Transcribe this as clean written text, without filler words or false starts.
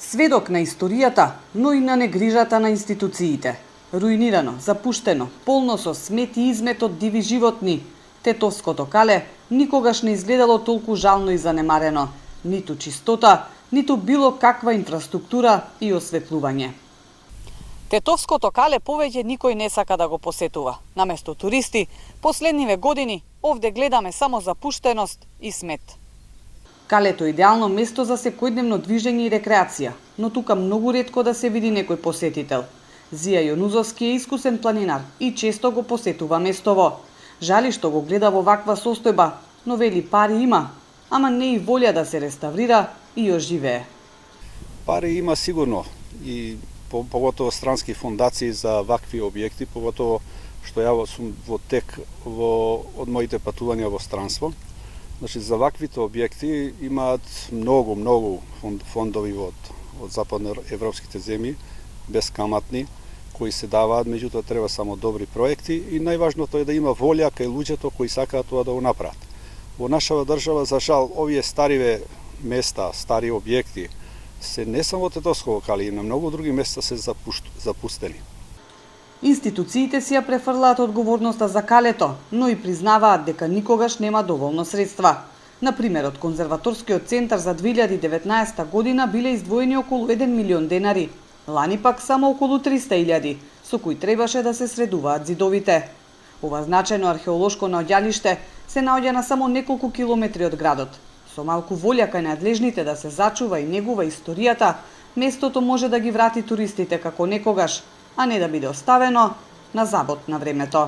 Сведок на историјата, но и на негрижата на институциите. Руинирано, запуштено, полно со смет и измет од диви животни, Тетовското кале никогаш не изгледало толку жално и занемарено. Ниту чистота, ниту било каква инфраструктура и осветлување. Тетовското кале повеќе никој не сака да го посетува. Наместо туристи, последниве години овде гледаме само запуштеност и смет. Калето е идеално место за секојдневно движење и рекреација, но тука многу ретко да се види некој посетител. Зија Јонузовски е искусен планинар и често го посетува местово. Жали што го гледа во ваква состојба, но вели пари има, ама не и волја да се реставрира и оживее. Пари има сигурно и поготово странски фондации за вакви објекти, поготово што ја сум во тек од моите патувања во странство. Значи, за ваквите објекти имаат многу фондови од западноевропските земји, бескаматни, кои се даваат, меѓутоа треба само добри проекти и најважното е да има волја кај луѓето кои сакаат тоа да го направат. Во нашава држава, за жал, овие стариве места, стари објекти, се не само Тетовско кале, и на многу други места се запустени. Институциите си ја префрлаат одговорноста за калето, но и признаваат дека никогаш нема доволно средства. Например, од Конзерваторскиот центар за 2019 година биле издвоени околу 1 милион денари, лани пак само околу 300.000, со кои требаше да се средуваат зидовите. Ова значајно археолошко наоѓалиште се наоѓа на само неколку километри од градот. Со малку волја кај надлежните да се зачува и негува историјата, местото може да ги врати туристите како некогаш, а не да биде оставено на забот на времето.